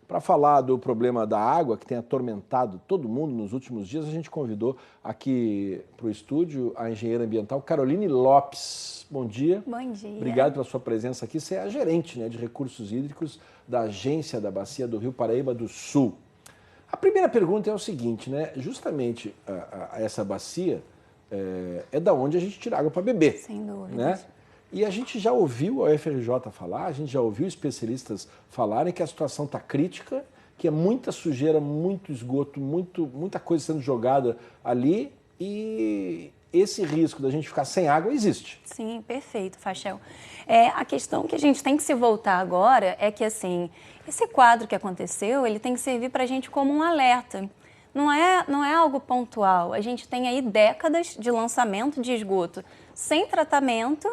Para falar do problema da água que tem atormentado todo mundo nos últimos dias, a gente convidou aqui para o estúdio a engenheira ambiental Caroline Lopes. Bom dia. Bom dia. Obrigado pela sua presença aqui. Você é a gerente, né, de recursos hídricos da Agência da Bacia do Rio Paraíba do Sul. A primeira pergunta é o seguinte, né? Justamente essa bacia é da onde a gente tira água para beber. Sem dúvida. Né? E a gente já ouviu a UFRJ falar, a gente já ouviu especialistas falarem que a situação está crítica, que é muita sujeira, muito esgoto, muita coisa sendo jogada ali e esse risco da gente ficar sem água existe. Sim, perfeito, Fachel. A questão que a gente tem que se voltar agora é que, assim, esse quadro que aconteceu, ele tem que servir para a gente como um alerta. Não é algo pontual. A gente tem aí décadas de lançamento de esgoto sem tratamento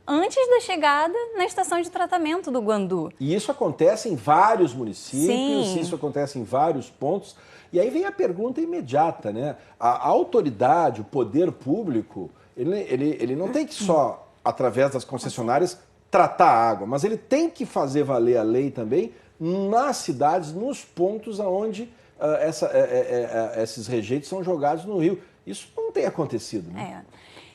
antes da chegada na estação de tratamento do Guandu. E isso acontece em vários municípios, Sim. Isso acontece em vários pontos. E aí vem a pergunta imediata, né? A autoridade, o poder público, ele não tem que só, através das concessionárias, tratar a água, mas ele tem que fazer valer a lei também nas cidades, nos pontos onde esses rejeitos são jogados no rio. Isso não tem acontecido, né?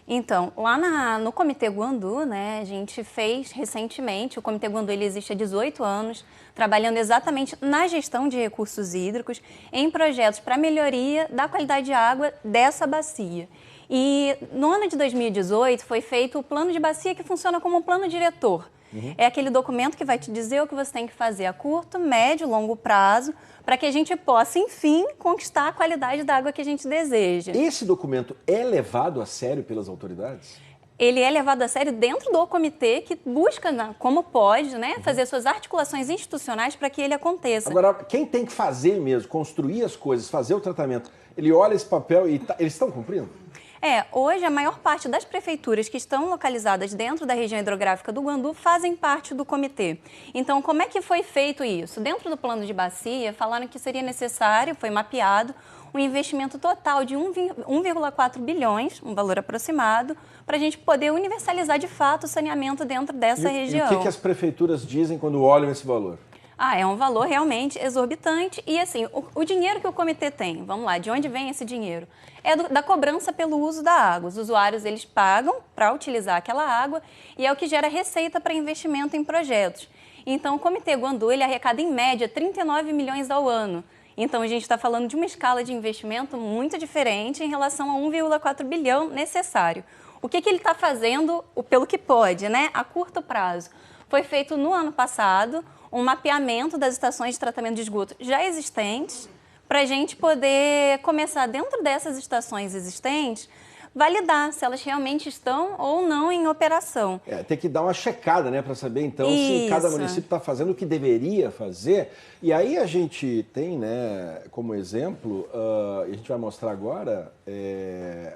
Então, lá no Comitê Guandu, né, a gente fez recentemente, o Comitê Guandu ele existe há 18 anos, trabalhando exatamente na gestão de recursos hídricos, em projetos para melhoria da qualidade de água dessa bacia. E no ano de 2018 foi feito o plano de bacia que funciona como um plano diretor. É aquele documento que vai te dizer o que você tem que fazer a curto, médio, longo prazo, para que a gente possa, enfim, conquistar a qualidade da água que a gente deseja. Esse documento é levado a sério pelas autoridades? Ele é levado a sério dentro do comitê que busca, como pode, né, fazer suas articulações institucionais para que ele aconteça. Agora, quem tem que fazer mesmo, construir as coisas, fazer o tratamento, ele olha esse papel e eles estão cumprindo? Hoje a maior parte das prefeituras que estão localizadas dentro da região hidrográfica do Guandu fazem parte do comitê. Então, como é que foi feito isso? Dentro do plano de bacia, falaram que seria necessário, foi mapeado, um investimento total de 1,4 bilhões, um valor aproximado, para a gente poder universalizar de fato o saneamento dentro dessa região. E o que as prefeituras dizem quando olham esse valor? É um valor realmente exorbitante e, assim, o dinheiro que o comitê tem, vamos lá, de onde vem esse dinheiro? É da cobrança pelo uso da água. Os usuários, eles pagam para utilizar aquela água e é o que gera receita para investimento em projetos. Então, o Comitê Guandu, ele arrecada, em média, 39 milhões ao ano. Então, a gente está falando de uma escala de investimento muito diferente em relação a 1,4 bilhão necessário. O que ele está fazendo, pelo que pode, né, a curto prazo? Foi feito no ano passado um mapeamento das estações de tratamento de esgoto já existentes, para a gente poder começar, dentro dessas estações existentes, validar se elas realmente estão ou não em operação. Tem que dar uma checada, né, para saber, então, se cada município está fazendo o que deveria fazer. E aí a gente tem, né, como exemplo, a gente vai mostrar agora,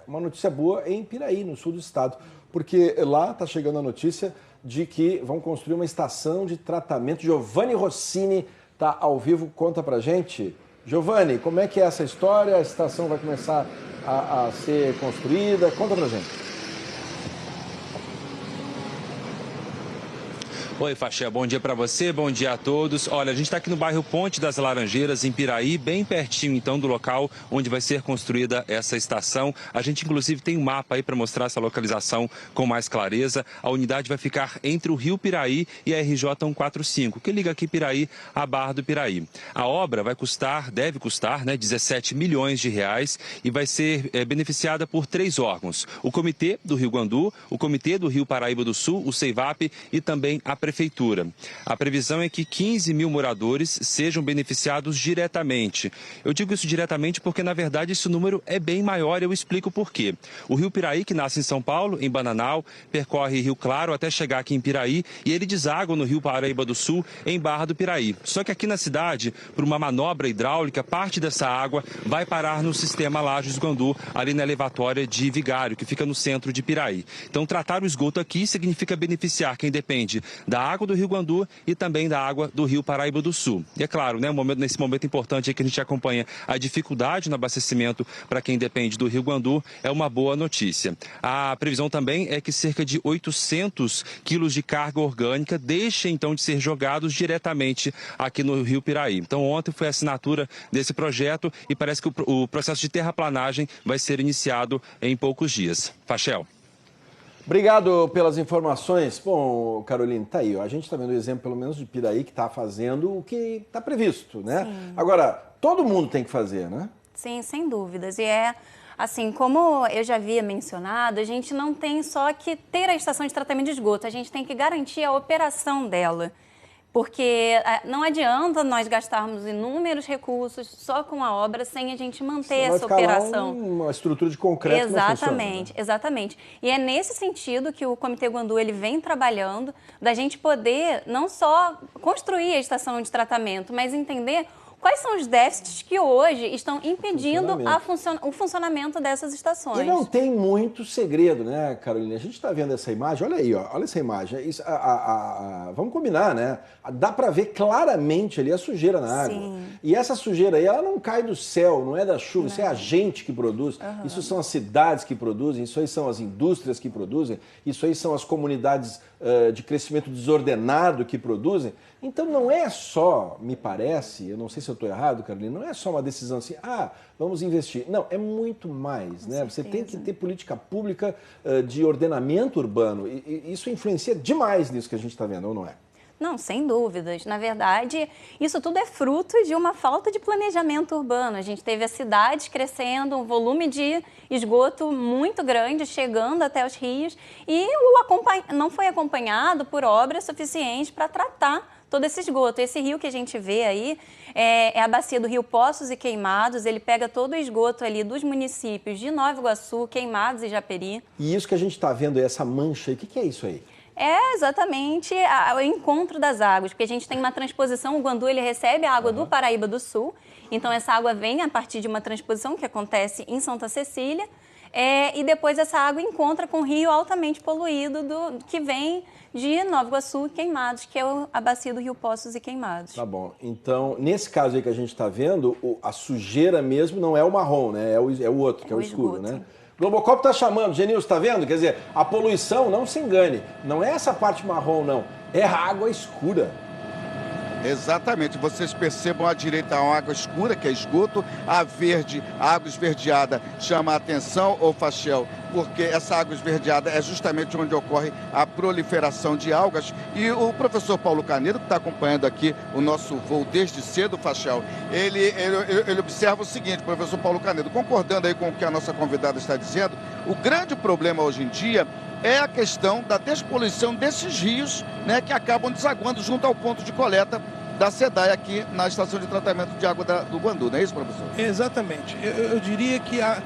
uma notícia boa em Piraí, no sul do estado, porque lá está chegando a notícia de que vão construir uma estação de tratamento. Giovanni Rossini está ao vivo, conta pra gente. Giovanni, como é que é essa história? A estação vai começar a ser construída? Conta pra gente. Oi, Fachel, bom dia para você, bom dia a todos. Olha, a gente está aqui no bairro Ponte das Laranjeiras, em Piraí, bem pertinho, então, do local onde vai ser construída essa estação. A gente, inclusive, tem um mapa aí para mostrar essa localização com mais clareza. A unidade vai ficar entre o Rio Piraí e a RJ 145, que liga aqui Piraí à Barra do Piraí. A obra deve custar, né, 17 milhões de reais e vai ser beneficiada por 3 órgãos. O Comitê do Rio Guandu, o Comitê do Rio Paraíba do Sul, o CEIVAP e também a Prefeitura. A previsão é que 15 mil moradores sejam beneficiados diretamente. Eu digo isso diretamente porque, na verdade, esse número é bem maior e eu explico por quê. O Rio Piraí, que nasce em São Paulo, em Bananal, percorre Rio Claro até chegar aqui em Piraí e ele deságua no Rio Paraíba do Sul, em Barra do Piraí. Só que aqui na cidade, por uma manobra hidráulica, parte dessa água vai parar no sistema Lajes Guandu, ali na elevatória de Vigário, que fica no centro de Piraí. Então, tratar o esgoto aqui significa beneficiar quem depende da da água do Rio Guandu e também da água do Rio Paraíba do Sul. E é claro, né, nesse momento importante que a gente acompanha a dificuldade no abastecimento para quem depende do Rio Guandu, é uma boa notícia. A previsão também é que cerca de 800 quilos de carga orgânica deixem então de ser jogados diretamente aqui no Rio Piraí. Então ontem foi a assinatura desse projeto e parece que o processo de terraplanagem vai ser iniciado em poucos dias. Fachel. Obrigado pelas informações. Bom, Caroline, tá aí. Ó. A gente está vendo o exemplo, pelo menos, de Piraí, que está fazendo o que está previsto, né? Sim. Agora, todo mundo tem que fazer, né? Sim, sem dúvidas. E assim, como eu já havia mencionado, a gente não tem só que ter a estação de tratamento de esgoto, a gente tem que garantir a operação dela. Porque não adianta nós gastarmos inúmeros recursos só com a obra sem a gente manter essa operação. Uma estrutura de concreto não funciona, né? Exatamente. E é nesse sentido que o Comitê Guandu ele vem trabalhando, da gente poder não só construir a estação de tratamento, mas entender quais são os déficits que hoje estão impedindo o funcionamento dessas estações. E não tem muito segredo, né, Carolina? A gente está vendo essa imagem, olha aí, ó, olha essa imagem. Isso, vamos combinar, né? Dá para ver claramente ali a sujeira na água. Sim. E essa sujeira aí, ela não cai do céu, não é da chuva, não. Isso é a gente que produz. Uhum. Isso são as cidades que produzem, isso aí são as indústrias que produzem, isso aí são as comunidades de crescimento desordenado que produzem. Então não é só, me parece, eu não sei se eu estou errado, Carolina, não é só uma decisão assim, vamos investir. Não, é muito mais, né? Você tem que ter política pública de ordenamento urbano. E isso influencia demais nisso que a gente está vendo, ou não é? Não, sem dúvidas. Na verdade, isso tudo é fruto de uma falta de planejamento urbano. A gente teve as cidades crescendo, um volume de esgoto muito grande, chegando até os rios, e não foi acompanhado por obras suficientes para tratar todo esse esgoto. Esse rio que a gente vê aí é a bacia do Rio Poços e Queimados. Ele pega todo o esgoto ali dos municípios de Nova Iguaçu, Queimados e Japeri. E isso que a gente está vendo, essa mancha aí, o que é isso aí? É exatamente o encontro das águas, porque a gente tem uma transposição, o Guandu ele recebe a água do Paraíba do Sul, então essa água vem a partir de uma transposição que acontece em Santa Cecília, e depois essa água encontra com o rio altamente poluído que vem de Nova Iguaçu e Queimados, que é a bacia do Rio Poços e Queimados. Tá bom. Então, nesse caso aí que a gente está vendo, a sujeira mesmo não é o marrom, né? É o outro, que é o escuro, né? Globocop está chamando, Genilson, está vendo? Quer dizer, a poluição, não se engane, não é essa parte marrom, não. É a água escura. Exatamente, vocês percebam à direita a água escura, que é esgoto, a verde, a água esverdeada chama a atenção, ô Fachel, porque essa água esverdeada é justamente onde ocorre a proliferação de algas. E o professor Paulo Canedo, que está acompanhando aqui o nosso voo desde cedo, Fachel, ele observa o seguinte, professor Paulo Canedo, concordando aí com o que a nossa convidada está dizendo, o grande problema hoje em dia é a questão da despoluição desses rios, né, que acabam desaguando junto ao ponto de coleta da SEDAI aqui na estação de tratamento de água do Guandu, não é isso, professor? Exatamente. Eu diria que a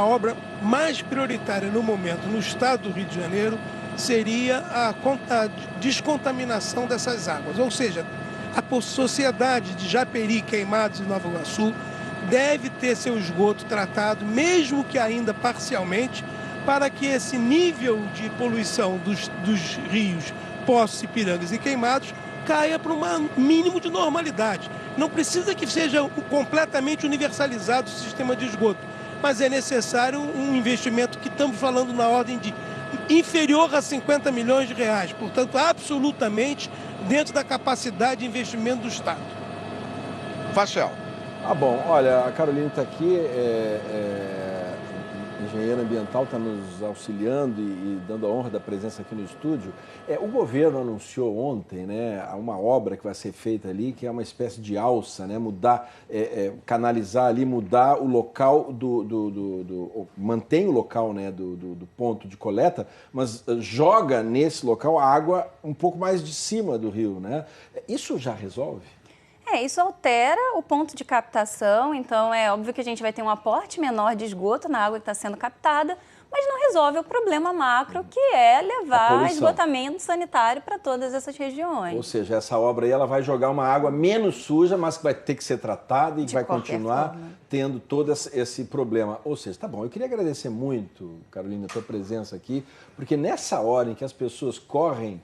obra mais prioritária no momento no estado do Rio de Janeiro seria a descontaminação dessas águas, ou seja, a sociedade de Japeri, Queimados e Nova Iguaçu deve ter seu esgoto tratado, mesmo que ainda parcialmente, para que esse nível de poluição dos rios Poços, Ipirangas e Queimados caia para um mínimo de normalidade. Não precisa que seja completamente universalizado o sistema de esgoto, mas é necessário um investimento que estamos falando na ordem de inferior a 50 milhões de reais, portanto, absolutamente dentro da capacidade de investimento do Estado. Fachel. Bom, olha, a Carolina está aqui, engenheira ambiental, está nos auxiliando e dando a honra da presença aqui no estúdio. O governo anunciou ontem, né, uma obra que vai ser feita ali, que é uma espécie de alça, né, canalizar ali, mudar o local mantém o local, né, do ponto de coleta, mas joga nesse local a água um pouco mais de cima do rio, né? Isso já resolve? Isso altera o ponto de captação, então é óbvio que a gente vai ter um aporte menor de esgoto na água que está sendo captada, mas não resolve o problema macro, que é levar esgotamento sanitário para todas essas regiões. Ou seja, essa obra aí ela vai jogar uma água menos suja, mas que vai ter que ser tratada e que vai continuar tendo todo esse problema. Ou seja, tá bom, eu queria agradecer muito, Carolina, a tua presença aqui, porque nessa hora em que as pessoas correm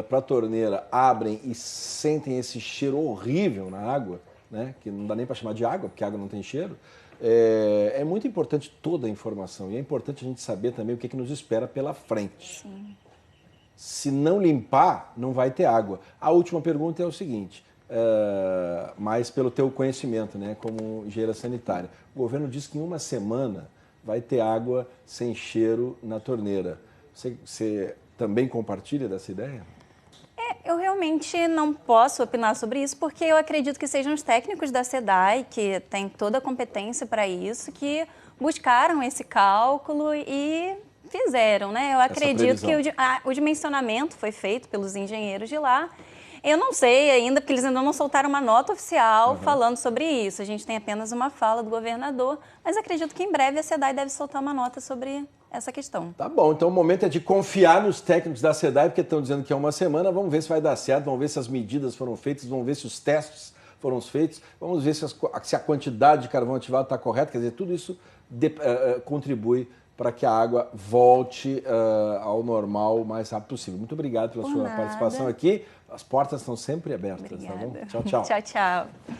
para a torneira, abrem e sentem esse cheiro horrível na água, né? Que não dá nem para chamar de água, porque a água não tem cheiro. É muito importante toda a informação e é importante a gente saber também o que nos espera pela frente. Sim. Se não limpar, não vai ter água. A última pergunta é o seguinte, mais pelo teu conhecimento, né, como engenheira sanitária. O governo diz que em uma semana vai ter água sem cheiro na torneira. Você também compartilha dessa ideia? Eu realmente não posso opinar sobre isso, porque eu acredito que sejam os técnicos da SEDAI, que têm toda a competência para isso, que buscaram esse cálculo e fizeram, né? Eu acredito que o dimensionamento foi feito pelos engenheiros de lá. Eu não sei ainda, porque eles ainda não soltaram uma nota oficial falando sobre isso. A gente tem apenas uma fala do governador, mas acredito que em breve a SEDAI deve soltar uma nota sobre essa questão. Tá bom, então o momento é de confiar nos técnicos da SEDAI, porque estão dizendo que é uma semana, vamos ver se vai dar certo, vamos ver se as medidas foram feitas, vamos ver se os testes foram feitos, vamos ver se a quantidade de carvão ativado está correta, quer dizer, tudo isso contribui para que a água volte ao normal o mais rápido possível. Muito obrigado pela sua participação aqui, as portas estão sempre abertas. Obrigada. Tá bom? Tchau, tchau. Tchau, tchau.